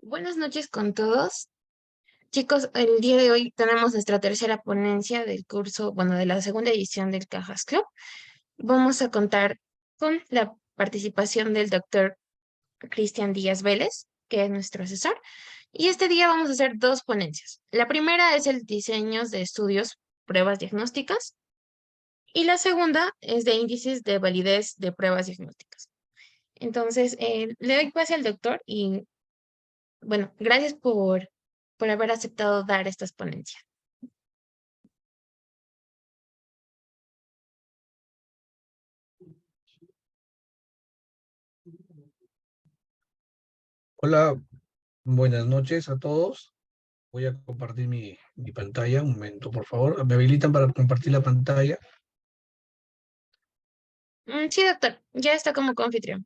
Buenas noches con todos. Chicos, el día de hoy tenemos nuestra tercera ponencia del curso, bueno, de la segunda edición del Cajas Club. Vamos a contar con la participación del doctor Cristian Díaz Vélez, que es nuestro asesor. Y este día vamos a hacer dos ponencias. La primera es el diseño de estudios, pruebas diagnósticas, y la segunda es de índices de validez de pruebas diagnósticas. Entonces, le doy pase al doctor y bueno, gracias por haber aceptado dar estas ponencias. Hola, buenas noches a todos. Voy a compartir mi pantalla. Un momento, por favor. ¿Me habilitan para compartir la pantalla? Sí, doctor, ya está como anfitrión.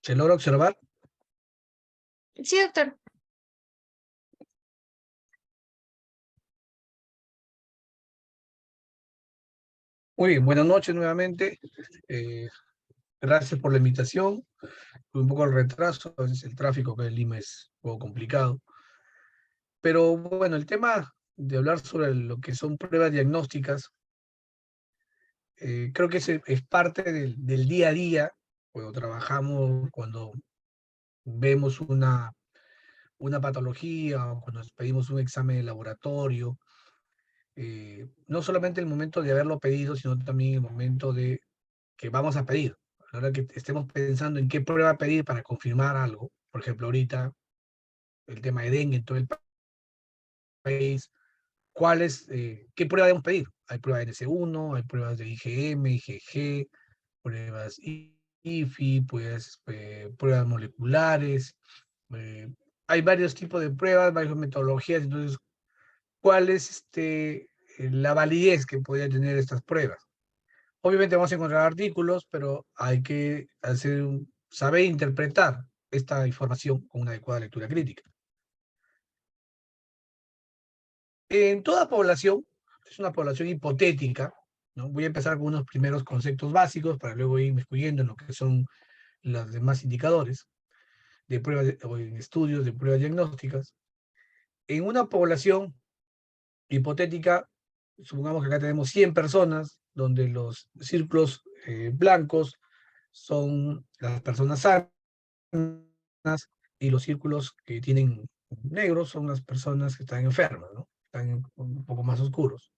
¿Se logra observar? Sí, doctor. Muy bien, buenas noches nuevamente. Eh, Gracias por la invitación. Tuve un poco el retraso, a veces el tráfico acá en Lima es un poco complicado. Pero bueno, el tema de hablar sobre lo que son pruebas diagnósticas, creo que es parte del día a día, cuando trabajamos, cuando vemos una patología o cuando pedimos un examen de laboratorio, no solamente el momento de haberlo pedido, sino también el momento de que vamos a pedir. A la hora que estemos pensando en qué prueba pedir para confirmar algo, por ejemplo, ahorita el tema de dengue en todo el país, ¿qué prueba debemos pedir? Hay pruebas de NC1, hay pruebas de IgM, IgG, pruebas IFI, pues, pruebas moleculares, eh, hay varios tipos de pruebas, varias metodologías, entonces cuál es la validez que podría tener estas pruebas. Obviamente vamos a encontrar artículos, pero hay que saber interpretar esta información con una adecuada lectura crítica. En toda población, es una población hipotética, ¿no? Voy a empezar con unos primeros conceptos básicos para luego ir excluyendo en lo que son los demás indicadores de pruebas o en estudios de pruebas diagnósticas. En una población hipotética, supongamos que acá tenemos 100 personas, donde los círculos blancos son las personas sanas y los círculos que tienen negros son las personas que están enfermas, ¿no? Están un poco más oscuros.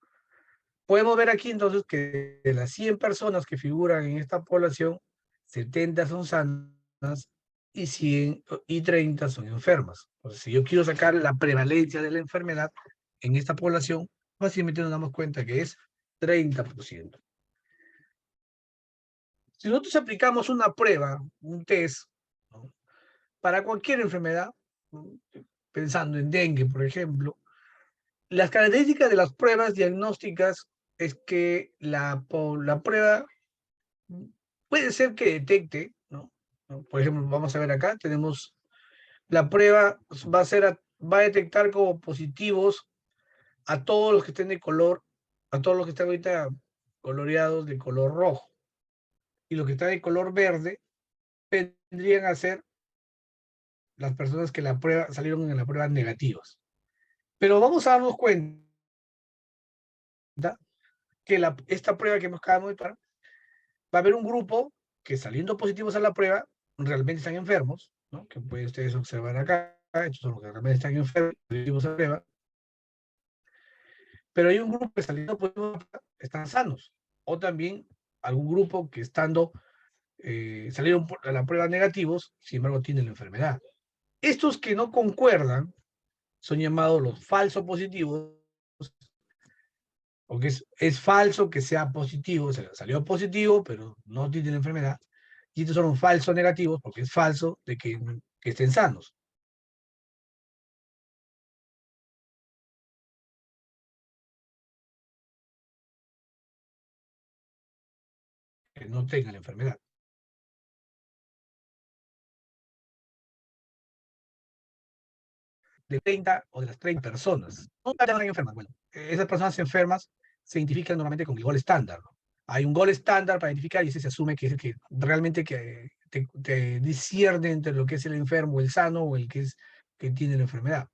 Podemos ver aquí entonces que de las 100 personas que figuran en esta población, 70 son sanas y 100 y 30 son enfermas. Entonces, si yo quiero sacar la prevalencia de la enfermedad en esta población, fácilmente nos damos cuenta que es 30%. Si nosotros aplicamos una prueba, un test, ¿no? Para cualquier enfermedad, ¿no? Pensando en dengue, por ejemplo, las características de las pruebas diagnósticas es que la prueba puede ser que detecte, ¿no? Por ejemplo, vamos a ver acá, tenemos la prueba va a detectar como positivos a todos los que estén de color, a todos los que están ahorita coloreados de color rojo. Y los que están de color verde vendrían a ser las personas que salieron en la prueba negativas. Pero vamos a darnos cuenta que esta prueba que nos acabamos de tomar, va a haber un grupo que saliendo positivos a la prueba, realmente están enfermos, ¿no? Que pueden ustedes observar acá, estos son los que realmente están enfermos, positivos a la prueba, pero hay un grupo que saliendo positivos a la prueba, están sanos, o también algún grupo que salieron a la prueba negativos, sin embargo tienen la enfermedad. Estos que no concuerdan son llamados los falsos positivos, porque es falso que sea positivo, salió positivo, pero no tiene la enfermedad. Y estos son los falsos negativos, porque es falso de que estén sanos, que no tengan la enfermedad. de 30 o de las 30 personas. No están enfermas. Bueno, esas personas enfermas se identifican normalmente con el gol estándar, ¿no? Hay un gol estándar para identificar y ese se asume que es el que realmente que te discierne entre lo que es el enfermo, el sano o el que es que tiene la enfermedad.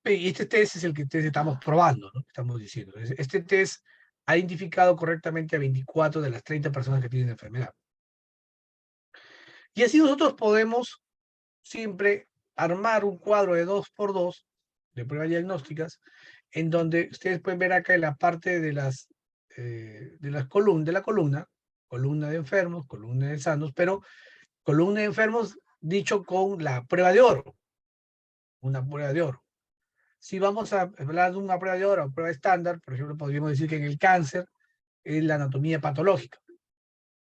Y este test es el que estamos probando, ¿no? Estamos diciendo. Este test ha identificado correctamente a 24 de las 30 personas que tienen la enfermedad. Y así nosotros podemos siempre armar un cuadro de 2x2 de pruebas diagnósticas, en donde ustedes pueden ver acá en la parte de la columna de enfermos, columna de sanos, pero columna de enfermos dicho con la prueba de oro, una prueba de oro. Si vamos a hablar de una prueba de oro o prueba estándar, por ejemplo, podríamos decir que en el cáncer es la anatomía patológica.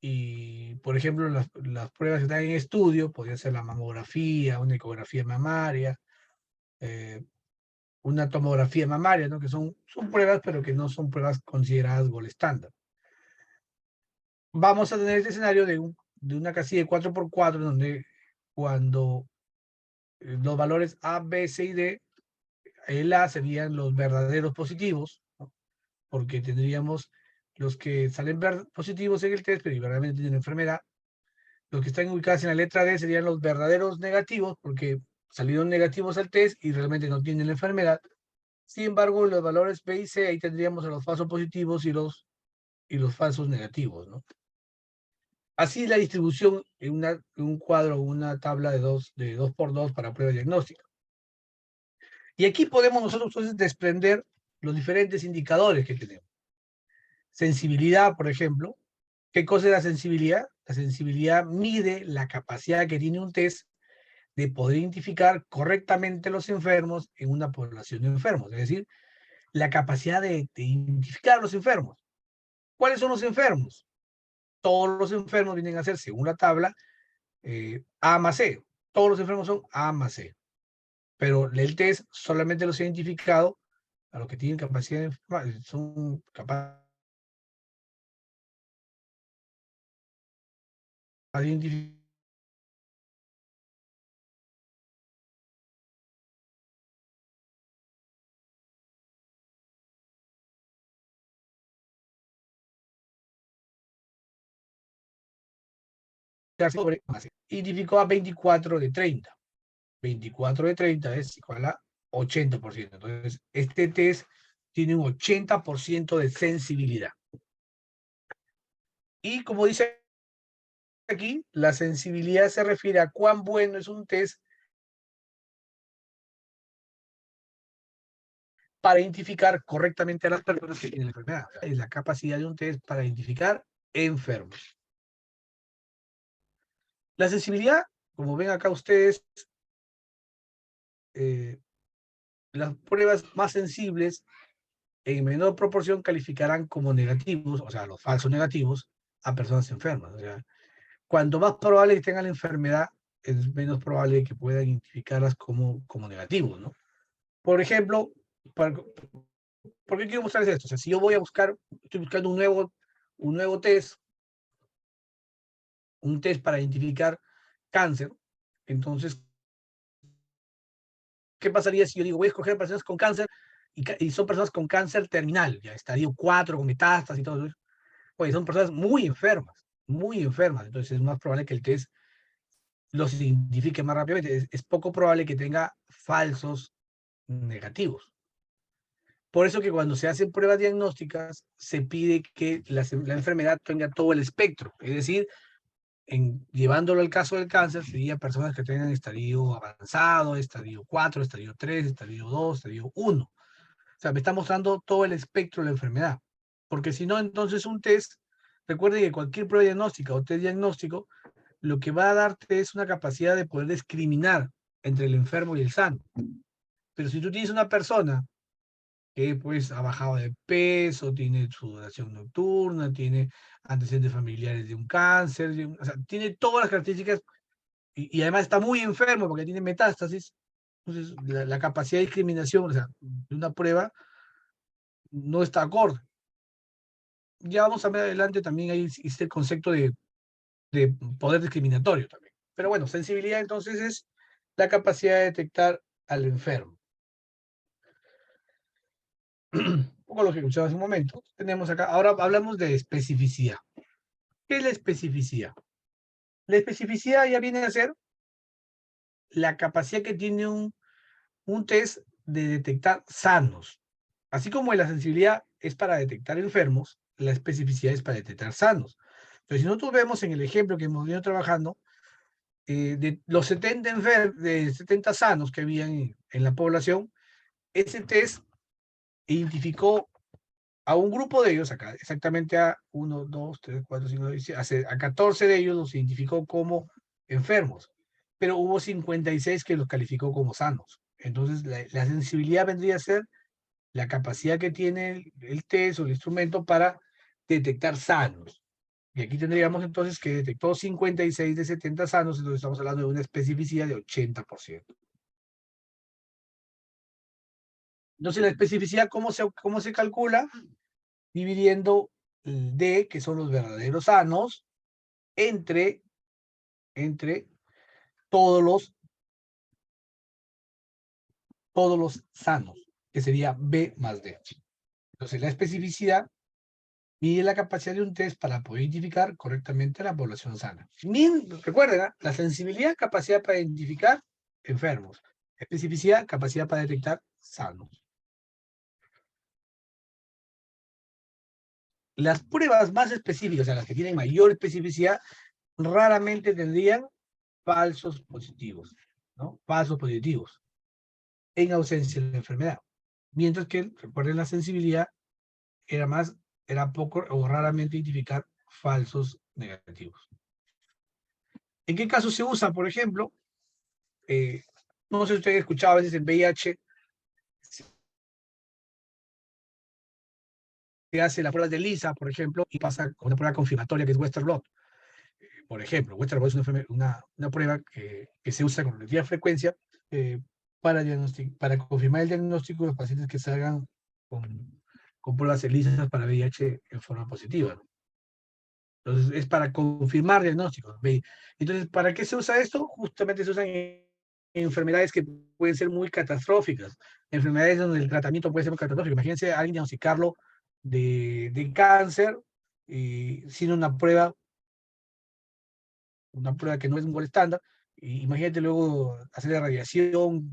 Y, por ejemplo, las pruebas que están en estudio, podría ser la mamografía, una ecografía mamaria, eh, una tomografía mamaria, ¿no? Que son pruebas, pero que no son pruebas consideradas gol estándar. Vamos a tener este escenario de una casilla de 4x4, donde cuando los valores A, B, C y D, el A serían los verdaderos positivos, ¿no? Porque tendríamos los que salen positivos en el test, pero verdaderamente tienen enfermedad. Los que están ubicados en la letra D serían los verdaderos negativos, porque salieron negativos al test y realmente no tienen la enfermedad. Sin embargo, los valores B y C, ahí tendríamos a los falsos positivos y los falsos negativos, ¿no? Así la distribución en un cuadro o una tabla de 2x2 para prueba diagnóstica. Y aquí podemos nosotros entonces desprender los diferentes indicadores que tenemos. Sensibilidad, por ejemplo. ¿Qué cosa es la sensibilidad? La sensibilidad mide la capacidad que tiene un test de poder identificar correctamente los enfermos en una población de enfermos. Es decir, la capacidad de identificar a los enfermos. ¿Cuáles son los enfermos? Todos los enfermos vienen a ser, según la tabla, A más C. Todos los enfermos son A más C. Pero el test solamente los ha identificado a los que tienen capacidad de enfermar, son capaces de identificar sobre A más C. Identificó a 24 de 30. 24 de 30 es igual a 80%. Entonces, este test tiene un 80% de sensibilidad. Y como dice aquí, la sensibilidad se refiere a cuán bueno es un test para identificar correctamente a las personas que tienen la enfermedad. Es la capacidad de un test para identificar enfermos. La sensibilidad, como ven acá ustedes, las pruebas más sensibles en menor proporción calificarán como negativos, o sea, los falsos negativos, a personas enfermas. O sea, cuanto más probable que tengan la enfermedad, es menos probable que puedan identificarlas como negativos, ¿no? Por ejemplo, ¿por qué quiero mostrarles esto? O sea, si yo voy a buscar, estoy buscando un nuevo test, un test para identificar cáncer, entonces, ¿qué pasaría si yo digo, voy a escoger personas con cáncer y son personas con cáncer terminal, ya estadio 4, con metástasis y todo eso? Pues son personas muy enfermas, entonces es más probable que el test los identifique más rápidamente. Es poco probable que tenga falsos negativos. Por eso que cuando se hacen pruebas diagnósticas, se pide que la enfermedad tenga todo el espectro, es decir, llevándolo al caso del cáncer, sería personas que tengan estadio avanzado, estadio 4, estadio 3, estadio 2, estadio 1. O sea, me está mostrando todo el espectro de la enfermedad. Porque si no, entonces un test, recuerden que cualquier prueba diagnóstica o test diagnóstico, lo que va a darte es una capacidad de poder discriminar entre el enfermo y el sano. Pero si tú tienes una persona que pues ha bajado de peso, tiene sudoración nocturna, tiene antecedentes familiares de un cáncer, o sea, tiene todas las características y además está muy enfermo porque tiene metástasis. Entonces, la capacidad de discriminación, o sea, de una prueba no está acorde. Ya vamos a ver adelante también ahí existe el concepto de poder discriminatorio también. Pero bueno, sensibilidad entonces es la capacidad de detectar al enfermo. Un poco lo que escuchaba hace un momento. Tenemos acá, ahora hablamos de especificidad. ¿Qué es la especificidad? La especificidad ya viene a ser la capacidad que tiene un test de detectar sanos. Así como la sensibilidad es para detectar enfermos, la especificidad es para detectar sanos. Entonces, si nosotros vemos en el ejemplo que hemos venido trabajando, de los 70 sanos que había en la población, ese test identificó a un grupo de ellos, acá, exactamente a 1, 2, 3, 4, 5, 6, a 14 de ellos los identificó como enfermos, pero hubo 56 que los calificó como sanos. Entonces, la sensibilidad vendría a ser la capacidad que tiene el test o el instrumento para detectar sanos. Y aquí tendríamos entonces que detectó 56 de 70 sanos, entonces estamos hablando de una especificidad de 80%. Entonces, la especificidad, cómo se calcula? Dividiendo el D, que son los verdaderos sanos, entre, entre todos los sanos, que sería B más D. Entonces, la especificidad mide la capacidad de un test para poder identificar correctamente a la población sana. Recuerden, la sensibilidad, capacidad para identificar enfermos. Especificidad, capacidad para detectar sanos. Las pruebas más específicas, o sea, las que tienen mayor especificidad, raramente tendrían falsos positivos, ¿no? Falsos positivos, en ausencia de la enfermedad. Mientras que, recuerden, la sensibilidad era poco o raramente identificar falsos negativos. ¿En qué caso se usa? Por ejemplo, no sé si ustedes escuchaban a veces en VIH, se hace la prueba de Lisa, por ejemplo, y pasa con una prueba confirmatoria que es Western blot. Por ejemplo, Western blot es una prueba que se usa con relativa frecuencia eh, para confirmar el diagnóstico de los pacientes que salgan con pruebas ELISA para VIH en forma positiva, ¿no? Entonces, es para confirmar diagnósticos. Entonces, ¿para qué se usa esto? Justamente se usan en enfermedades que pueden ser muy catastróficas, enfermedades donde el tratamiento puede ser muy catastrófico. Imagínense a alguien diagnosticarlo de cáncer sin una prueba que no es un gol estándar. Imagínate luego hacer radiación,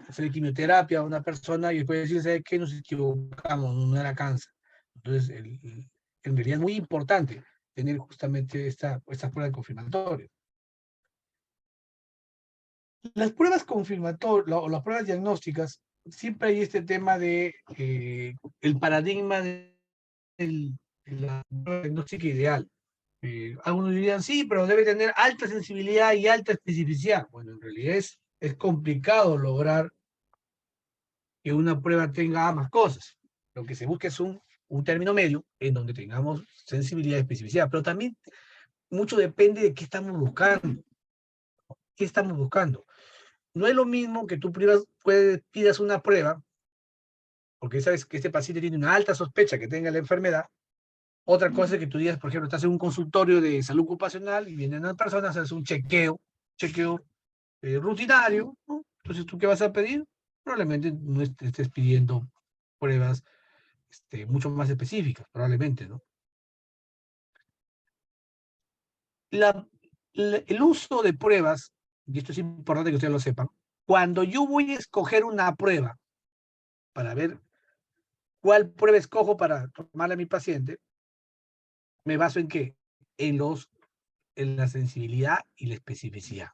hacer quimioterapia a una persona y después decir, ¿sabe qué? Nos equivocamos, no era cáncer. Entonces, en realidad es muy importante tener justamente esta prueba confirmatoria. Las pruebas confirmatorias o las pruebas diagnósticas, siempre hay este tema de el paradigma de la prueba diagnóstica ideal. Algunos dirían, sí, pero debe tener alta sensibilidad y alta especificidad. Bueno, en realidad es complicado lograr que una prueba tenga ambas cosas. Lo que se busca es un término medio en donde tengamos sensibilidad y especificidad, pero también mucho depende de qué estamos buscando. ¿Qué estamos buscando? No es lo mismo que tú pidas una prueba, porque sabes que este paciente tiene una alta sospecha que tenga la enfermedad. Otra cosa es que tú digas, por ejemplo, estás en un consultorio de salud ocupacional y vienen unas personas a hacer un chequeo rutinario, ¿no? Entonces, ¿tú qué vas a pedir? Probablemente no estés pidiendo pruebas mucho más específicas, probablemente, ¿no? El uso de pruebas, y esto es importante que ustedes lo sepan, cuando yo voy a escoger una prueba para ver cuál prueba escojo para tomarle a mi paciente, me baso en qué? En la sensibilidad y la especificidad.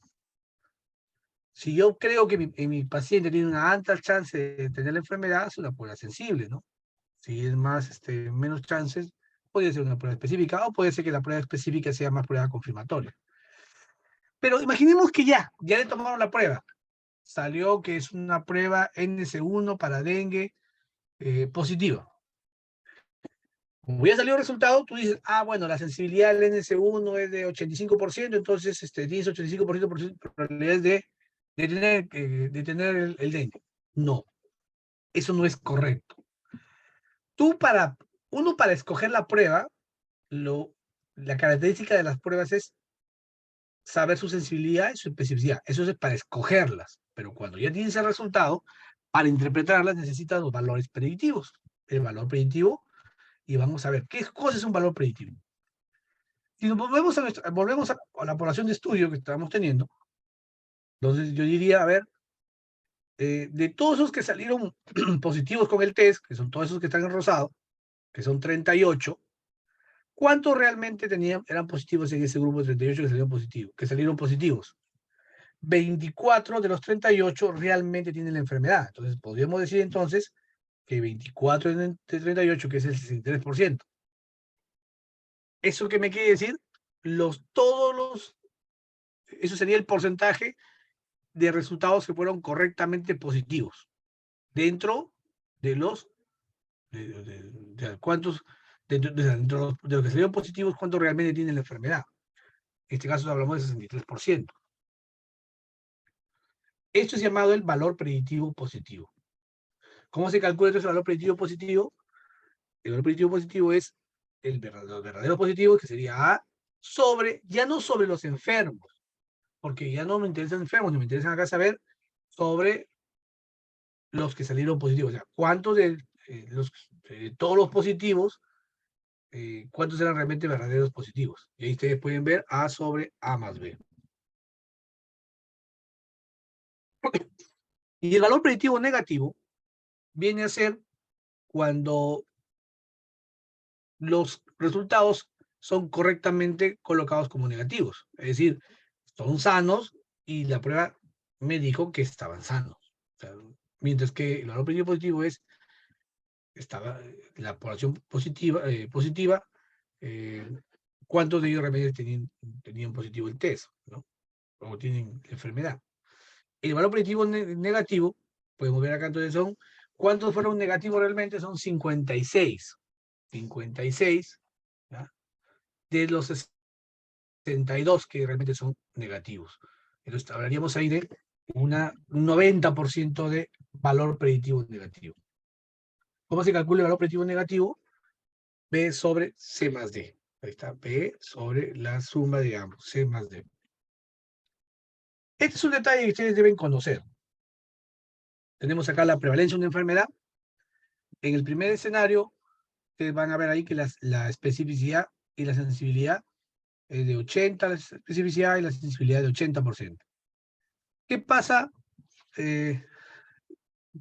Si yo creo que mi paciente tiene una alta chance de tener la enfermedad, es una prueba sensible, ¿no? Si es menos chances, puede ser una prueba específica, o puede ser que la prueba específica sea más prueba confirmatoria. Pero imaginemos que ya le tomaron la prueba. Salió que es una prueba NS1 para dengue positiva. Como ya salió el resultado, tú dices, bueno, la sensibilidad del NS1 es de 85%, entonces tienes 85% de probabilidades de tener el dengue. No, eso no es correcto. Uno para escoger la prueba, la característica de las pruebas es saber su sensibilidad y su especificidad. Eso es para escogerlas. Pero cuando ya tienes el resultado, para interpretarlas necesitas los valores predictivos. El valor predictivo, y vamos a ver, ¿qué cosa es un valor predictivo? Si nos volvemos a la población de estudio que estamos teniendo, entonces yo diría, a ver, de todos esos que salieron positivos con el test, que son todos esos que están en rosado, que son 38, ¿cuántos realmente eran positivos en ese grupo de 38 que salieron positivos? 24 de los 38 realmente tienen la enfermedad. Entonces, podríamos decir entonces que 24 de 38, que es el 63%. ¿Eso qué me quiere decir? Eso sería el porcentaje de resultados que fueron correctamente positivos dentro de los cuántos dentro de los que salieron positivos, cuántos realmente tienen la enfermedad. En este caso hablamos de 63%. Esto es llamado el valor predictivo positivo. ¿Cómo se calcula entonces el valor predictivo positivo? El valor predictivo positivo es los verdaderos positivos, que sería A, ya no sobre los enfermos, porque ya no me interesan enfermos, me interesan acá saber sobre los que salieron positivos. O sea, cuántos de todos los positivos, cuántos eran realmente verdaderos positivos. Y ahí ustedes pueden ver A sobre A más B. Y el valor predictivo negativo viene a ser cuando los resultados son correctamente colocados como negativos. Es decir, son sanos y la prueba me dijo que estaban sanos. O sea, mientras que el valor predictivo positivo estaba la población positiva, ¿cuántos de ellos realmente tenían positivo el test, ¿no? O tienen la enfermedad. El valor predictivo negativo, podemos ver acá entonces ¿cuántos fueron negativos realmente? Son 56. 56, ¿ya? De los 62 que realmente son negativos. Entonces hablaríamos ahí de un 90% de valor predictivo negativo. ¿Cómo se calcula el valor predictivo negativo? B sobre C más D. Ahí está, B sobre la suma de ambos, C más D. Este es un detalle que ustedes deben conocer. Tenemos acá la prevalencia de una enfermedad. En el primer escenario, ustedes van a ver ahí que la especificidad y la sensibilidad es de 80, la especificidad y la sensibilidad de 80%. ¿Qué pasa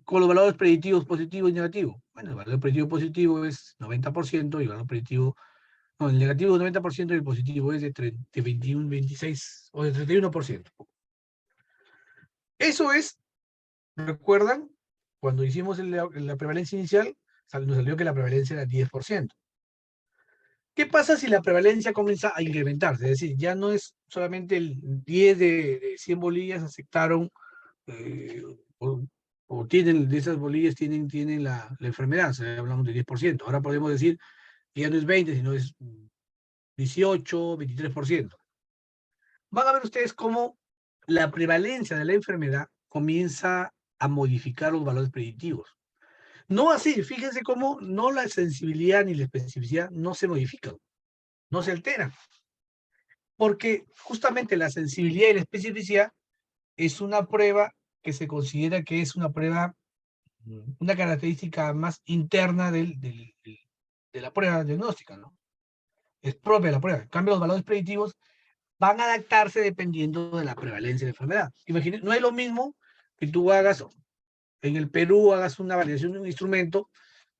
con los valores predictivos positivos y negativos? Bueno, el valor predictivo positivo es 90% y el valor predictivo, no, el negativo es 90% y el positivo es de 21, 26 o de 31%. Eso es, ¿recuerdan? Cuando hicimos la prevalencia inicial, nos salió que la prevalencia era 10%. ¿Qué pasa si la prevalencia comienza a incrementarse? Es decir, ya no es solamente el 10 de 100 bolillas aceptaron o, tienen, de esas bolillas tienen la enfermedad, o sea, hablamos de 10%. Ahora podemos decir que ya no es 20, sino es 18, 23%. Van a ver ustedes cómo la prevalencia de la enfermedad comienza a modificar los valores predictivos. No así, fíjense cómo no la sensibilidad ni la especificidad no se modifican, no se alteran, porque justamente la sensibilidad y la especificidad es una prueba que se considera que es una prueba, una característica más interna de la prueba diagnóstica, ¿no? Es propia de la prueba. En cambio, los valores predictivos van a adaptarse dependiendo de la prevalencia de la enfermedad. Imagínate, no es lo mismo que tú hagas, en el Perú hagas una validación de un instrumento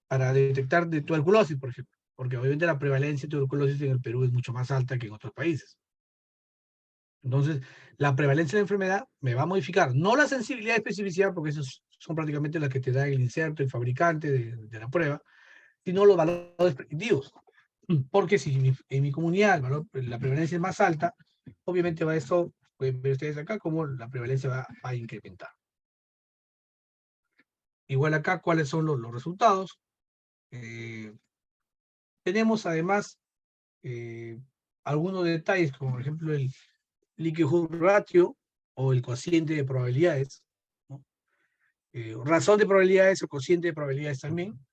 para detectar de tuberculosis, por ejemplo, porque obviamente la prevalencia de tuberculosis en el Perú es mucho más alta que en otros países. Entonces, la prevalencia de la enfermedad me va a modificar, no la sensibilidad y especificidad, porque esos son prácticamente las que te da el inserto, el fabricante de la prueba, sino los valores predictivos. Porque si en mi comunidad la prevalencia es más alta, obviamente va esto, pueden ver ustedes acá, cómo la prevalencia va a incrementar. Igual acá, ¿cuáles son los resultados? Tenemos además algunos detalles, como por ejemplo el likelihood ratio o el cociente de probabilidades, ¿no? Razón de probabilidades o cociente de probabilidades también.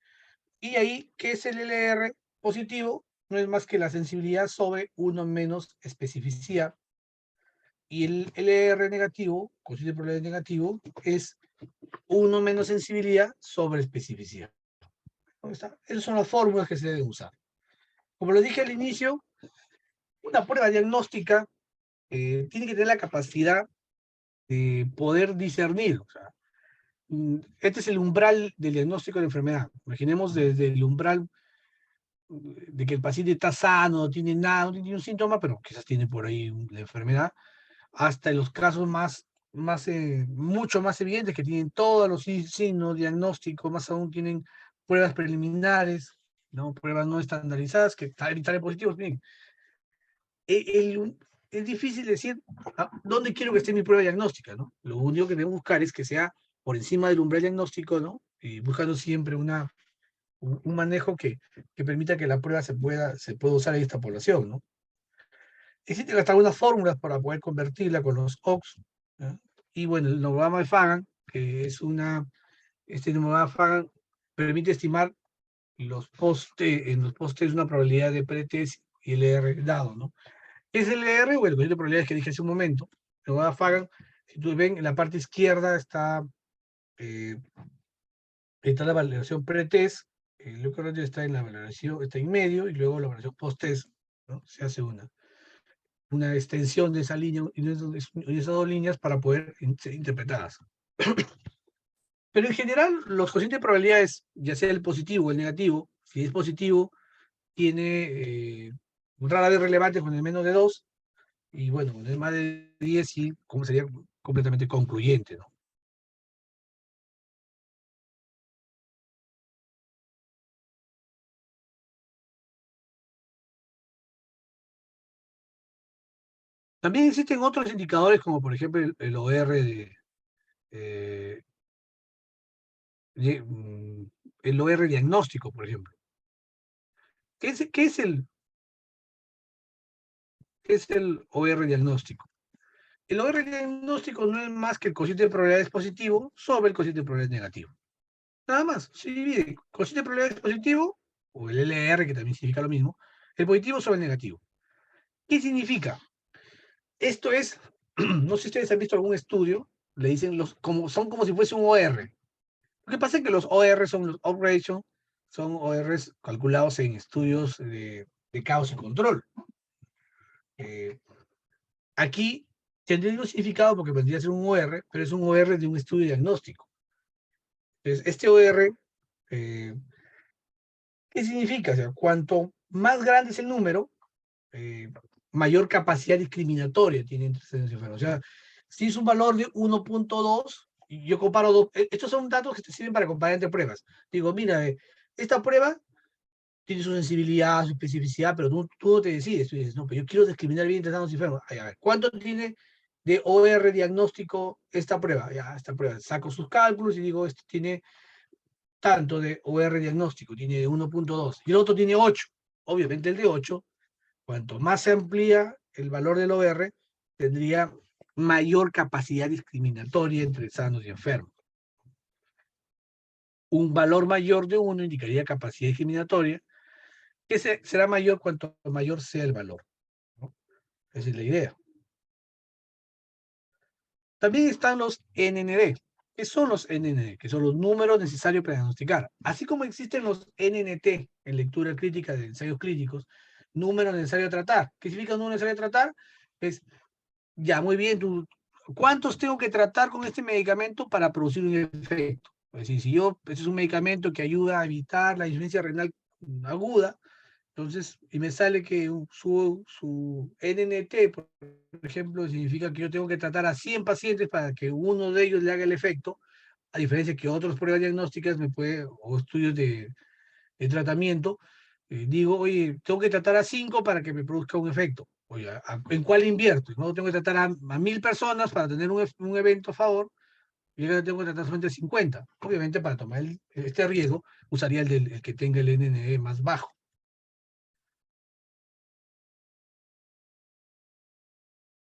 Y ahí, ¿qué es el LR positivo? No es más que la sensibilidad sobre 1 menos especificidad. Y el LR negativo, cociente de probabilidad negativo, es 1 menos sensibilidad sobre especificidad. Esas son las fórmulas que se deben usar. Como lo dije al inicio, una prueba diagnóstica tiene que tener la capacidad de poder discernir. O sea, este es el umbral del diagnóstico de la enfermedad. Imaginemos desde el umbral de que el paciente está sano, no tiene nada, no tiene un síntoma, pero quizás tiene por ahí la enfermedad, hasta en los casos mucho más evidentes, que tienen todos los signos diagnósticos, más aún tienen pruebas preliminares, ¿no? Pruebas no estandarizadas que salen positivos. Bien, es difícil decir dónde quiero que esté mi prueba diagnóstica, ¿no? Lo único que debemos buscar es que sea por encima del umbral diagnóstico, ¿no? Y buscando siempre un manejo que permita que la prueba se pueda usar en esta población, ¿no? Existen hasta algunas fórmulas para poder convertirla con los OX, ¿no? Y bueno, el nomograma de Fagan, que es este nomograma de Fagan permite estimar en los postes una probabilidad de pretest y el R dado, ¿no? ¿Qué es el R? Bueno, el de probabilidades que dije hace un momento. El nomograma de Fagan, si tú ven, en la parte izquierda eh, está la valoración pretest, el leucorotio está en la valoración, está en medio, y luego la valoración post-test, ¿no? Se hace una extensión de esa línea y esas dos líneas para poder ser interpretadas. Pero en general, los cocientes de probabilidades, ya sea el positivo o el negativo, si es positivo, tiene rara vez relevante con el menos de 2, y bueno, con el más de 10 sí, como sería completamente concluyente, ¿no? También existen otros indicadores, como por ejemplo el OR eh, el OR diagnóstico, por ejemplo. ¿Qué es el OR diagnóstico? El OR diagnóstico no es más que el cociente de probabilidades positivo sobre el cociente de probabilidades negativo. Nada más. Se divide cociente de probabilidades positivo, o el LR, que también significa lo mismo, el positivo sobre el negativo. ¿Qué significa? Esto es, no sé si ustedes han visto algún estudio, le dicen son como si fuese un OR. Lo que pasa es que los OR son los odds ratio, son ORs calculados en estudios de caos y control. Eh, Aquí tendría un significado porque vendría a ser un OR, pero es un OR de un estudio diagnóstico. Entonces, este OR, ¿qué significa? O sea, cuanto más grande es el número, eh, mayor capacidad discriminatoria tiene entre seres enfermos. O sea, si es un valor de 1.2, y yo comparo dos, estos son datos que te sirven para comparar entre pruebas. Digo, mira, esta prueba tiene su sensibilidad, su especificidad, pero tú no te decides. Tú dices, no, pero yo quiero discriminar bien entre sanos y enfermos. Ay, a ver, ¿cuánto tiene de OR diagnóstico esta prueba? Ya, esta prueba, saco sus cálculos y digo, esto tiene tanto de OR diagnóstico, tiene 1.2, y el otro tiene 8. Obviamente el de 8, cuanto más se amplía el valor del OR, tendría mayor capacidad discriminatoria entre sanos y enfermos. Un valor mayor de 1 indicaría capacidad discriminatoria, que será mayor cuanto mayor sea el valor, ¿no? Esa es la idea. También están los NND. ¿Qué son los NND? Que son los números necesarios para diagnosticar. Así como existen los NNT en lectura crítica de ensayos clínicos, número necesario a tratar. ¿Qué significa número necesario a tratar? Es, ya, muy bien, ¿cuántos tengo que tratar con este medicamento para producir un efecto? Es decir, si este es un medicamento que ayuda a evitar la insuficiencia renal aguda, entonces, y me sale que su NNT, por ejemplo, significa que yo tengo que tratar a 100 pacientes para que uno de ellos le haga el efecto, a diferencia que otras pruebas diagnósticas o estudios de tratamiento, digo, oye, tengo que tratar a 5 para que me produzca un efecto. Oye, ¿en cuál invierto? No tengo que tratar a 1000 personas para tener un evento a favor, y yo tengo que tratar solamente a 50. Obviamente, para tomar este riesgo, usaría el que tenga el NNE más bajo.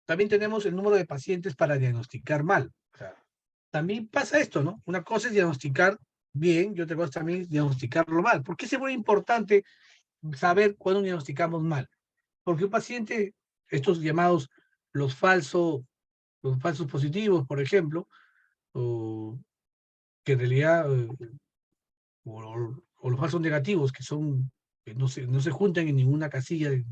También tenemos el número de pacientes para diagnosticar mal. O sea, también pasa esto, ¿no? Una cosa es diagnosticar bien y otra cosa también es diagnosticarlo mal. ¿Por qué es muy importante saber cuándo diagnosticamos mal? Porque un paciente, estos llamados los falsos los falsos positivos, por ejemplo, o que en realidad, o los falsos negativos, que no se juntan en ninguna casilla de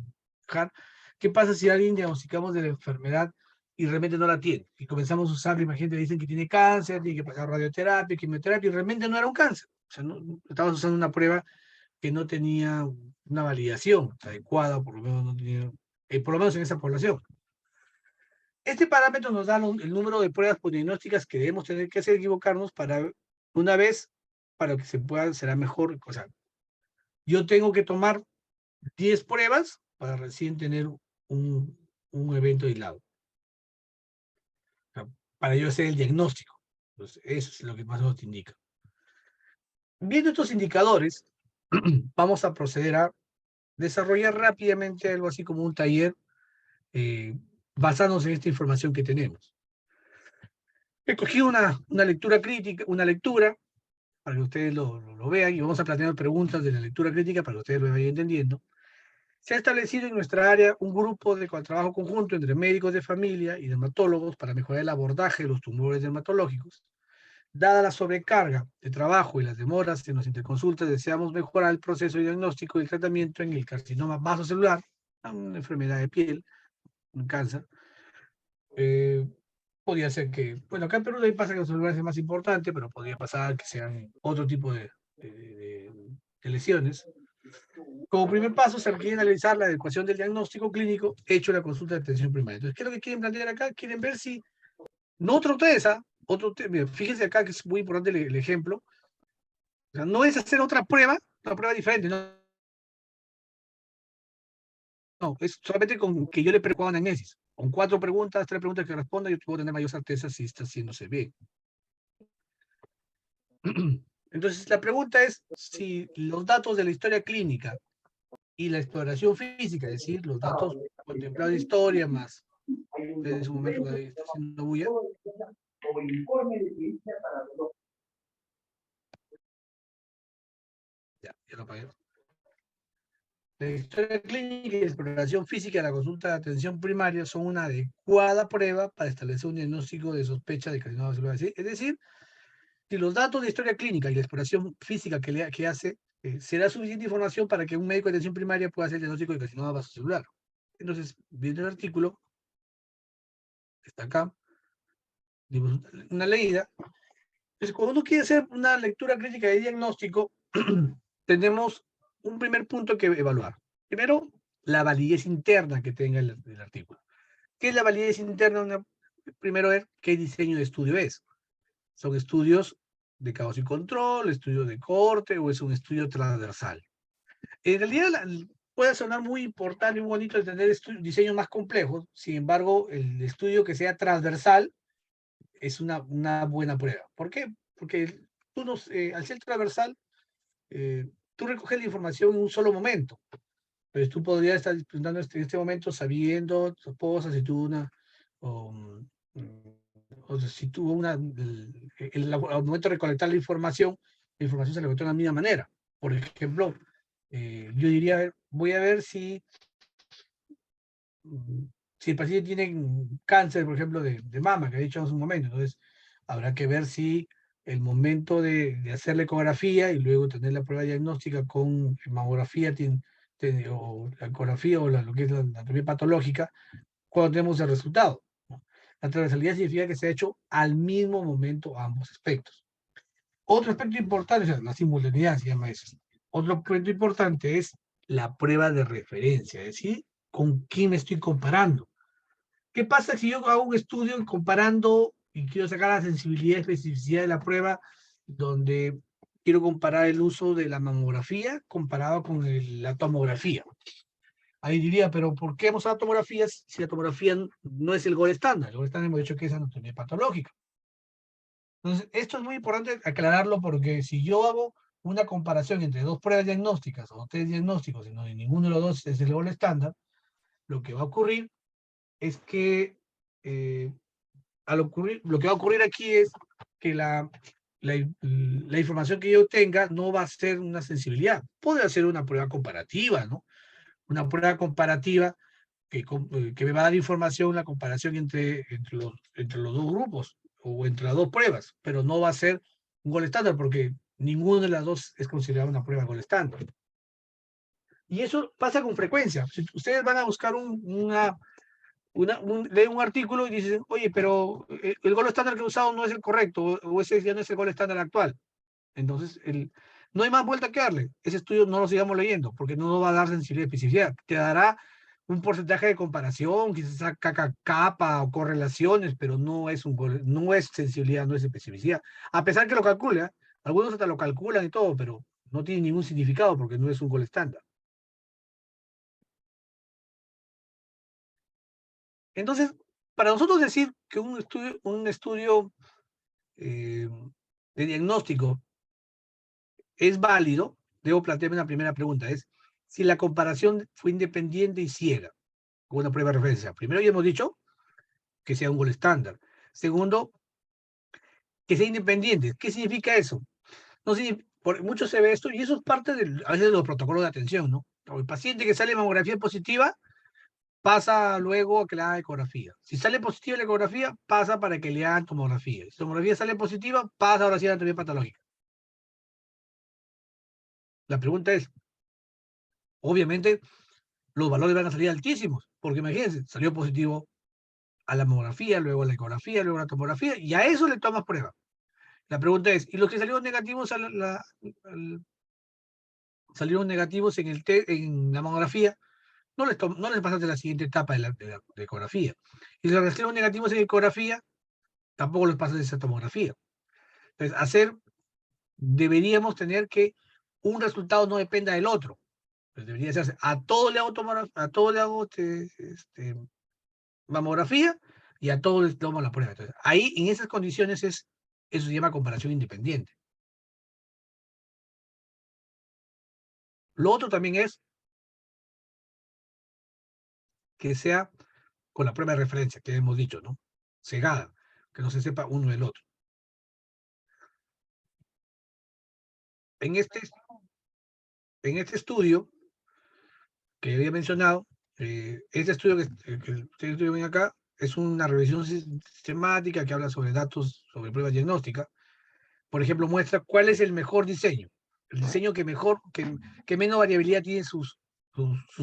dejar. ¿Qué pasa si alguien diagnosticamos de la enfermedad y realmente no la tiene? Y comenzamos a usar, imagínate, dicen que tiene cáncer, tiene que pasar radioterapia, quimioterapia, y realmente no era un cáncer. O sea, estábamos usando una prueba que no tenía una validación adecuada, por lo menos no tenía, por lo menos en esa población. Este parámetro nos da el número de pruebas diagnósticas que debemos tener que hacer equivocarnos para una vez, para que se pueda, será mejor. O sea, yo tengo que tomar 10 pruebas para recién tener un evento aislado. O sea, para yo hacer el diagnóstico. Entonces, eso es lo que más nos indica. Viendo estos indicadores, vamos a proceder a desarrollar rápidamente algo así como un taller basándonos en esta información que tenemos. He cogido una lectura crítica, una lectura para que ustedes lo vean y vamos a plantear preguntas de la lectura crítica para que ustedes lo vayan entendiendo. Se ha establecido en nuestra área un grupo de trabajo conjunto entre médicos de familia y dermatólogos para mejorar el abordaje de los tumores dermatológicos. Dada la sobrecarga de trabajo y las demoras en las interconsultas, deseamos mejorar el proceso de diagnóstico y tratamiento en el carcinoma vasocelular, una enfermedad de piel, un cáncer. Podría ser que, bueno, acá en Perú le pasa que los celulares es más importante, pero podría pasar que sean otro tipo de lesiones. Como primer paso, se requiere analizar la adecuación del diagnóstico clínico hecho en la consulta de atención primaria. Entonces, ¿qué es lo que quieren plantear acá? Quieren ver si, no otro test, mira, fíjense acá que es muy importante el ejemplo. O sea, no es hacer otra prueba diferente, no, no, es solamente con que yo le pregunto una anamnesis. Con 4 preguntas, 3 preguntas que responda, yo puedo tener mayor certeza si está haciéndose bien. Entonces, la pregunta es si los datos de la historia clínica y la exploración física, es decir, los datos contemplados de historia más, en su momento que está haciendo bulla. Ya lo apagué. La historia clínica y la exploración física de la consulta de atención primaria son una adecuada prueba para establecer un diagnóstico de sospecha de carcinoma celular. Es decir, si los datos de historia clínica y la exploración física que hace será suficiente información para que un médico de atención primaria pueda hacer el diagnóstico de carcinoma vasocelular. Entonces, viendo el artículo, está acá, dimos una leída. Entonces, cuando uno quiere hacer una lectura crítica de diagnóstico, tenemos un primer punto que evaluar. Primero, la validez interna que tenga el artículo. ¿Qué es la validez interna? Primero, ver qué diseño de estudio es. ¿Son estudios de causa y control, estudios de corte o es un estudio transversal? En realidad puede sonar muy importante y muy bonito de tener diseños más complejos, sin embargo, el estudio que sea transversal es una buena prueba. ¿Por qué? Porque tú al ser transversal, tú recoges la información en un solo momento. Pero tú podrías estar disfrutando en este momento sabiendo tu esposa si tuvo una, o, o si tuvo al momento de recolectar la información se recolectó de la misma manera. Por ejemplo, yo diría, voy a ver si el paciente tiene cáncer, por ejemplo, de mama, que he dicho hace un momento. Entonces, habrá que ver si el momento de hacer la ecografía y luego tener la prueba diagnóstica con mamografía o la ecografía o lo que es la anatomía patológica, cuando tenemos el resultado, ¿no? La transversalidad significa que se ha hecho al mismo momento ambos aspectos. Otro aspecto importante, o sea, la simultaneidad se llama eso. Otro aspecto importante es la prueba de referencia, es decir, con quién me estoy comparando. ¿Qué pasa si yo hago un estudio comparando y quiero sacar la sensibilidad y especificidad de la prueba, donde quiero comparar el uso de la mamografía comparado con la tomografía? Ahí diría, pero ¿por qué hemos usado tomografías si la tomografía no es el gol estándar? El gol estándar hemos dicho que es anatomía patológica. Entonces, esto es muy importante aclararlo porque si yo hago una comparación entre dos pruebas diagnósticas o tres diagnósticos y no, ninguno de los dos es el gol estándar, lo que va a ocurrir es que lo que va a ocurrir aquí es que la información que yo tenga no va a ser una sensibilidad. Puede ser una prueba comparativa, ¿no? Una prueba comparativa que me va a dar información, la comparación entre los dos grupos o entre las dos pruebas, pero no va a ser un gol estándar porque ninguna de las dos es considerada una prueba gol estándar. Y eso pasa con frecuencia. Si ustedes van a buscar leen un artículo y dicen, oye, pero el gol estándar que he usado no es el correcto, o ese ya no es el gol estándar actual. Entonces, no hay más vuelta que darle. Ese estudio no lo sigamos leyendo, porque no nos va a dar sensibilidad y especificidad. Te dará un porcentaje de comparación, quizás saca capa o correlaciones, pero no es sensibilidad, no es especificidad. A pesar que lo calcula, algunos hasta lo calculan y todo, pero no tiene ningún significado porque no es un gol estándar. Entonces, para nosotros decir que un estudio de diagnóstico es válido, debo plantearme una primera pregunta, es si la comparación fue independiente y ciega, con una prueba de referencia. Primero ya hemos dicho que sea un gol estándar. Segundo, que sea independiente. ¿Qué significa eso? No sé, por mucho se ve esto, y eso es parte a veces de los protocolos de atención, ¿no? El paciente que sale mamografía positiva pasa luego a que le hagan ecografía. Si sale positiva la ecografía, pasa para que le hagan tomografía. Si tomografía sale positiva, pasa ahora sí a la anatomía patológica. La pregunta es, obviamente, los valores van a salir altísimos, porque imagínense, salió positivo a la mamografía, luego a la ecografía, luego a la tomografía, y a eso le tomas prueba. La pregunta es, ¿y los que salieron negativos salieron negativos en la mamografía? No les pasaste la siguiente etapa de ecografía. Y los que salieron negativos en ecografía, tampoco les pasaste esa tomografía. Entonces, deberíamos tener que un resultado no dependa del otro. Pues debería hacerse, a todo le hago mamografía y a todos les tomo la prueba. Entonces, ahí, en esas condiciones, eso se llama comparación independiente. Lo otro también es que sea con la prueba de referencia, que hemos dicho, ¿no? Cegada, que no se sepa uno del otro. En este, en este estudio que había mencionado, este estudio que ustedes ven acá es una revisión sistemática que habla sobre datos, sobre pruebas diagnósticas. Por ejemplo, muestra cuál es el mejor diseño. El diseño que menos variabilidad tiene sus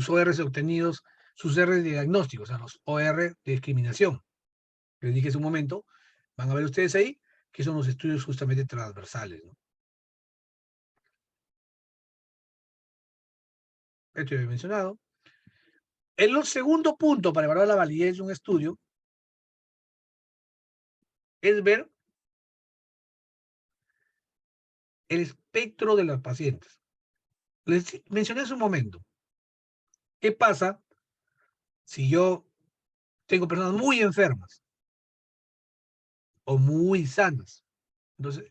ORs obtenidos, sus R de diagnóstico, o sea, los OR de discriminación. Les dije hace un momento, van a ver ustedes ahí, que son los estudios justamente transversales, ¿no? Esto ya he mencionado. El segundo punto para evaluar la validez de un estudio es ver el espectro de los pacientes. Les mencioné hace un momento. ¿Qué pasa si yo tengo personas muy enfermas o muy sanas? Entonces,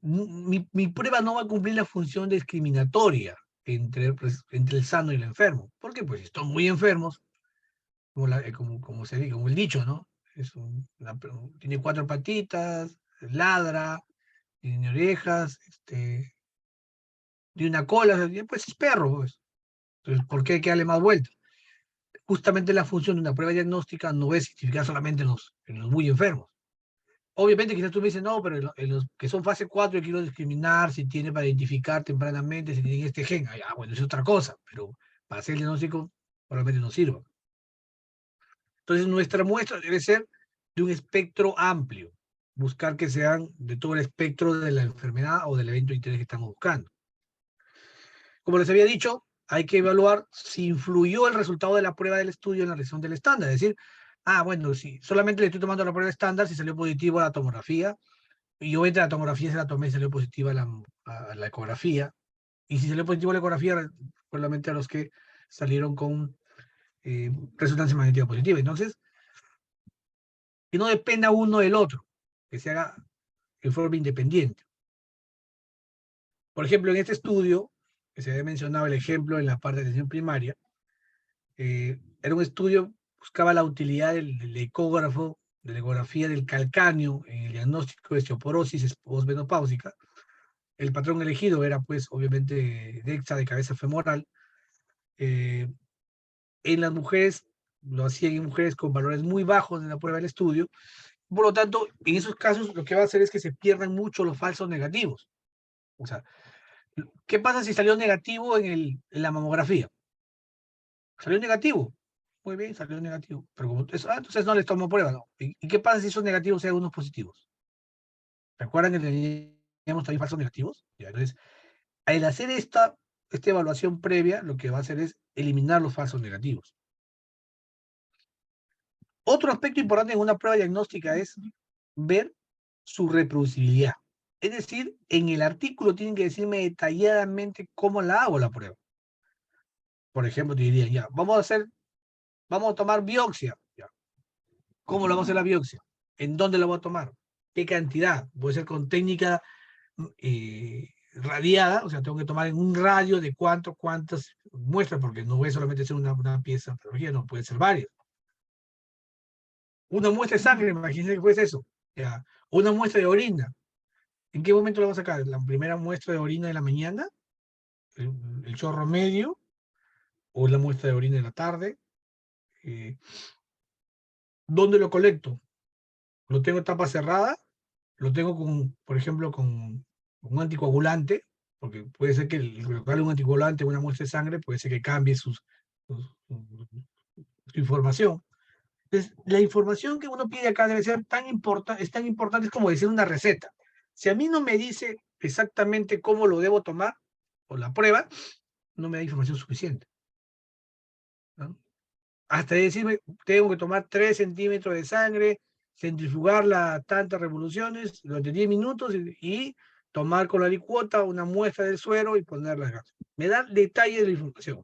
mi prueba no va a cumplir la función discriminatoria entre el sano y el enfermo. ¿Por qué? Pues si están muy enfermos, como se dice, como el dicho, ¿no? Tiene 4 patitas, ladra, tiene orejas, tiene una cola, pues es perro, pues. Entonces, ¿por qué hay que darle más vueltas? Justamente la función de una prueba diagnóstica no es identificar solamente en los muy enfermos. Obviamente, quizás tú me dices, no, pero en los que son fase 4 yo quiero discriminar si tiene para identificar tempranamente si tienen este gen. Ah, bueno, es otra cosa, pero para hacer el diagnóstico probablemente no sirva. Entonces, nuestra muestra debe ser de un espectro amplio, buscar que sean de todo el espectro de la enfermedad o del evento de interés que estamos buscando. Como les había dicho, hay que evaluar si influyó el resultado de la prueba del estudio en la realización del estándar. Es decir, bueno, si solamente le estoy tomando la prueba estándar, si salió positivo a la tomografía, y yo entre la tomografía se la tomé y salió positiva a la ecografía, y si salió positivo a la ecografía, solamente a los que salieron con resonancia magnética positiva. Entonces, que no dependa uno del otro, que se haga en forma independiente. Por ejemplo, en este estudio, que se había mencionado el ejemplo en la parte de atención primaria, era un estudio, buscaba la utilidad del ecógrafo, de la ecografía del calcáneo en el diagnóstico de osteoporosis postmenopáusica. El patrón elegido era, pues, obviamente, DEXA de cabeza femoral. En las mujeres lo hacían en mujeres con valores muy bajos en la prueba del estudio. Por lo tanto, en esos casos lo que va a hacer es que se pierdan mucho los falsos negativos. O sea, ¿qué pasa si salió negativo en la mamografía? Salió negativo. Muy bien, salió negativo. Pero como, entonces no les tomo prueba, ¿no? ¿Y qué pasa si esos negativos sean unos positivos? ¿Recuerdan que teníamos también falsos negativos? Ya, entonces, al hacer esta evaluación previa, lo que va a hacer es eliminar los falsos negativos. Otro aspecto importante en una prueba diagnóstica es ver su reproducibilidad. Es decir, en el artículo tienen que decirme detalladamente cómo la hago la prueba. Por ejemplo, te diría, ya, vamos a tomar biopsia. Ya. ¿Cómo lo vamos a hacer la biopsia? ¿En dónde la voy a tomar? ¿Qué cantidad? Puede ser con técnica radiada, o sea, tengo que tomar en un radio de cuántas muestras, porque no voy a solamente hacer una pieza de patología, no, puede ser varias. Una muestra de sangre, imagínense que fuese eso. Ya. Una muestra de orina. ¿En qué momento la vamos a sacar? ¿La primera muestra de orina de la mañana? ¿El chorro medio? ¿O la muestra de orina de la tarde? Eh, ¿Dónde lo colecto? ¿Lo tengo en tapa cerrada? ¿Lo tengo con, por ejemplo, con un anticoagulante? Porque puede ser que colocarle un anticoagulante a una muestra de sangre, puede ser que cambie su información. Entonces, la información que uno pide acá debe ser es tan importante como decir una receta. Si a mí no me dice exactamente cómo lo debo tomar, o la prueba, no me da información suficiente, ¿no? Hasta decirme, tengo que tomar 3 centímetros de sangre, centrifugarla a tantas revoluciones durante 10 minutos y tomar con la licuota una muestra del suero y ponerla acá. Me da detalles de la información.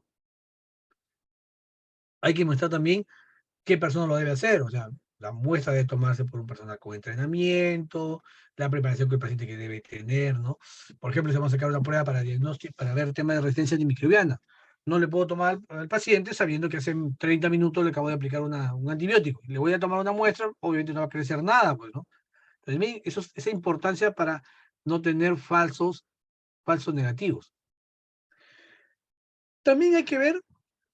Hay que mostrar también qué persona lo debe hacer, o sea, la muestra debe tomarse por un personal con entrenamiento, la preparación que el paciente que debe tener, ¿no? Por ejemplo, si vamos a sacar una prueba para diagnóstico, para ver el tema de resistencia antimicrobiana, no le puedo tomar al paciente sabiendo que hace 30 minutos le acabo de aplicar un antibiótico. Le voy a tomar una muestra, obviamente no va a crecer nada, pues, ¿no? Entonces, esa importancia para no tener falsos negativos. También hay que ver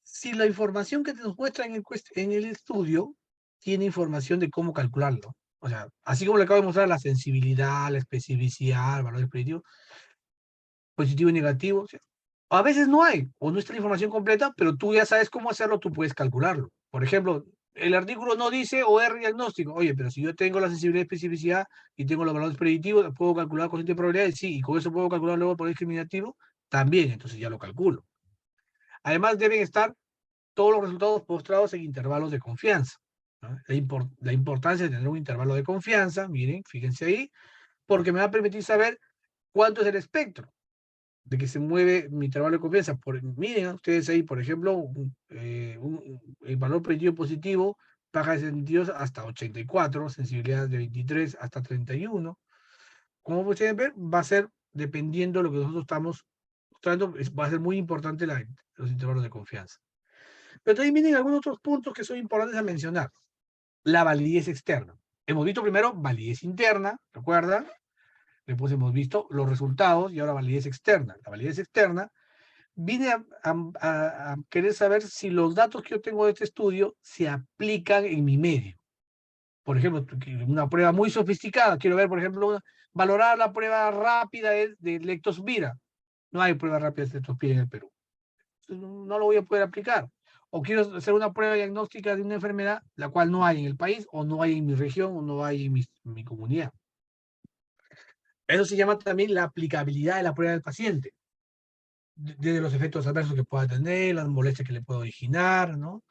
si la información que nos muestra en el estudio tiene información de cómo calcularlo. O sea, así como le acabo de mostrar la sensibilidad, la especificidad, el valor predictivo, positivo y negativo. O sea, a veces no hay, o no está la información completa, pero tú ya sabes cómo hacerlo, tú puedes calcularlo. Por ejemplo, el artículo no dice OR diagnóstico. Oye, pero si yo tengo la sensibilidad y especificidad y tengo los valores predictivos, ¿puedo calcular cociente de probabilidades? Sí, y con eso puedo calcular luego por discriminativo, también, entonces ya lo calculo. Además, deben estar todos los resultados postrados en intervalos de confianza, ¿no? La importancia de tener un intervalo de confianza, miren, fíjense ahí, porque me va a permitir saber cuánto es el espectro de que se mueve mi intervalo de confianza. Miren ustedes ahí, por ejemplo, el valor predictivo positivo baja de 72 hasta 84, sensibilidad de 23 hasta 31. Como pueden ver, va a ser dependiendo de lo que nosotros estamos mostrando, va a ser muy importante los intervalos de confianza. Pero también vienen algunos otros puntos que son importantes a mencionar. La validez externa. Hemos visto primero validez interna, ¿recuerdan? Después hemos visto los resultados y ahora validez externa. La validez externa viene a querer saber si los datos que yo tengo de este estudio se aplican en mi medio. Por ejemplo, una prueba muy sofisticada. Quiero ver, por ejemplo, valorar la prueba rápida de lectospira. No hay prueba rápida de lectospira en el Perú. No lo voy a poder aplicar. O quiero hacer una prueba diagnóstica de una enfermedad, la cual no hay en el país, o no hay en mi región, o no hay en mi comunidad. Eso se llama también la aplicabilidad de la prueba del paciente, desde los efectos adversos que pueda tener, las molestias que le pueda originar, ¿no?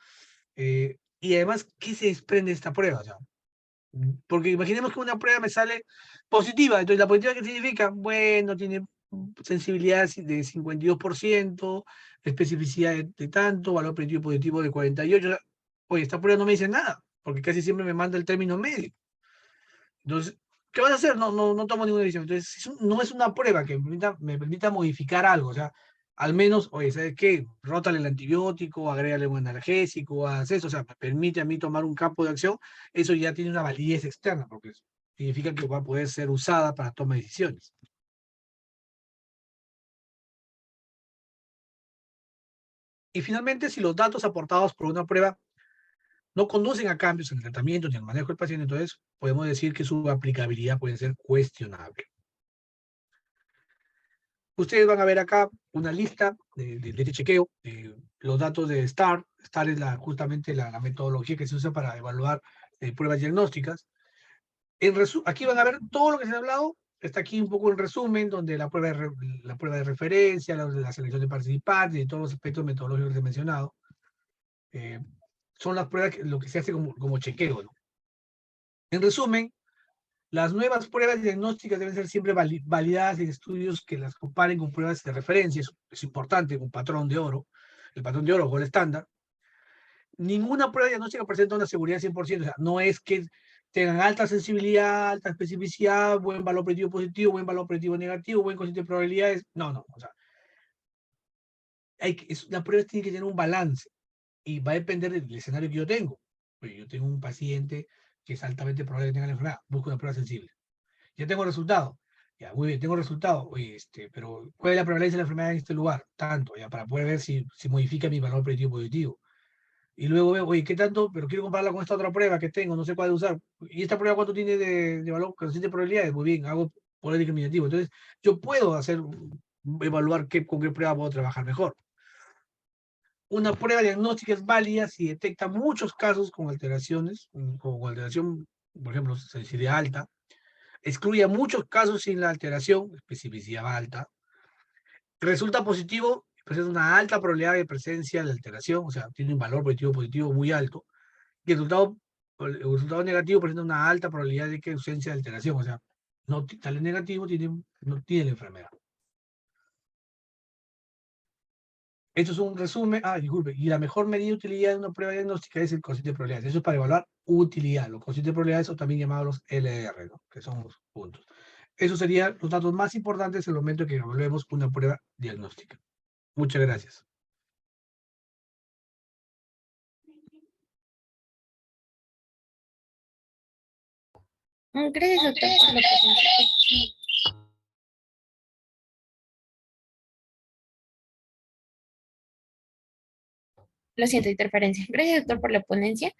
Y además, ¿qué se desprende de esta prueba? O sea, porque imaginemos que una prueba me sale positiva, entonces la positiva, ¿qué significa? Bueno, tiene sensibilidad de 52%, especificidad de tanto, valor predictivo positivo de 48. Oye, esta prueba no me dice nada, porque casi siempre me manda el término medio. Entonces, ¿qué vas a hacer? No tomo ninguna decisión. Entonces, no es una prueba que me permita modificar algo. O sea, al menos, oye, ¿sabes qué? Rótale el antibiótico, agrégale un analgésico, haz eso. O sea, me permite a mí tomar un campo de acción. Eso ya tiene una validez externa, porque significa que va a poder ser usada para tomar decisiones. Y finalmente, si los datos aportados por una prueba no conducen a cambios en el tratamiento ni en el manejo del paciente, entonces podemos decir que su aplicabilidad puede ser cuestionable. Ustedes van a ver acá una lista de este chequeo, los datos de STAR. STAR es justamente la metodología que se usa para evaluar pruebas diagnósticas. Aquí van a ver todo lo que se ha hablado. Está aquí un poco en resumen, donde la prueba de referencia, la selección de participantes y todos los aspectos metodológicos que he mencionado. Son las pruebas, lo que se hace como chequeo, ¿no? En resumen, las nuevas pruebas diagnósticas deben ser siempre validadas en estudios que las comparen con pruebas de referencia. Es importante, un patrón de oro, el patrón de oro o el estándar. Ninguna prueba diagnóstica presenta una seguridad 100%, o sea, no es que tengan alta sensibilidad, alta especificidad, buen valor predictivo positivo, buen valor predictivo negativo, buen cociente de probabilidades. No, o sea, la prueba tiene que tener un balance y va a depender del escenario que yo tengo. Pues yo tengo un paciente que es altamente probable que tenga la enfermedad, busco una prueba sensible. Ya tengo resultado. Ya, muy bien, tengo resultado. Oye, pero ¿cuál es la prevalencia de la enfermedad en este lugar? Tanto, ya, para poder ver si modifica mi valor predictivo positivo. Y luego veo, oye, ¿qué tanto? Pero quiero compararla con esta otra prueba que tengo, no sé cuál usar. ¿Y esta prueba cuánto tiene de valor, cociente de probabilidades? Muy bien, hago poder discriminativo. Entonces, yo puedo evaluar con qué prueba puedo trabajar mejor. Una prueba diagnóstica es válida si detecta muchos casos con alteraciones, con alteración, por ejemplo, sensibilidad alta, excluye a muchos casos sin la alteración, especificidad alta, resulta positivo, presenta una alta probabilidad de presencia de alteración, o sea, tiene un valor positivo muy alto, y el resultado negativo presenta una alta probabilidad de que ausencia de alteración, o sea, no tal es negativo, no tiene la enfermedad. Esto es un resumen. Disculpe. Y la mejor medida de utilidad de una prueba diagnóstica es el cociente de probabilidades. Eso es para evaluar utilidad. Los cocientes de probabilidades son también llamados los LR, ¿no? Que son los puntos. Esos serían los datos más importantes en el momento que evaluemos una prueba diagnóstica. Muchas gracias. Gracias, doctor, por la presentación. Lo siento, interferencia. Gracias, doctor, por la ponencia.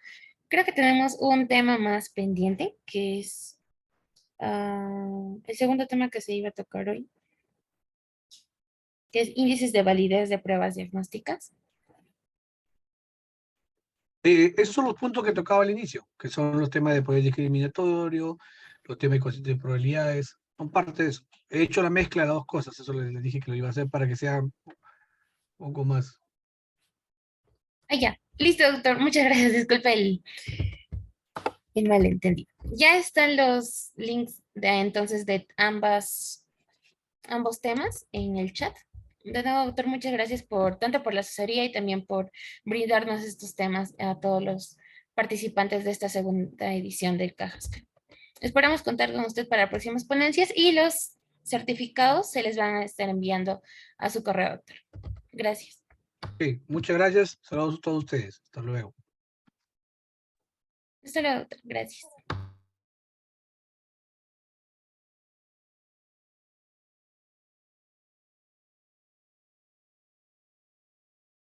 Creo que tenemos un tema más pendiente, que es el segundo tema que se iba a tocar hoy, que es índices de validez de pruebas diagnósticas. Esos son los puntos que tocaba al inicio, que son los temas de poder discriminatorio, los temas de cocientes de probabilidades, son parte de eso. He hecho la mezcla de las dos cosas, eso les dije que lo iba a hacer para que sea un poco más. Ya. Listo, doctor. Muchas gracias. Disculpe el malentendido. Ya están los links entonces de ambos temas en el chat. De nuevo, doctor, muchas gracias tanto por la asesoría y también por brindarnos estos temas a todos los participantes de esta segunda edición del Cajas. Esperamos contar con usted para próximas ponencias y los certificados se les van a estar enviando a su correo, doctor. Gracias. Sí, muchas gracias. Saludos a todos ustedes. Hasta luego. Hasta luego, doctor. Gracias.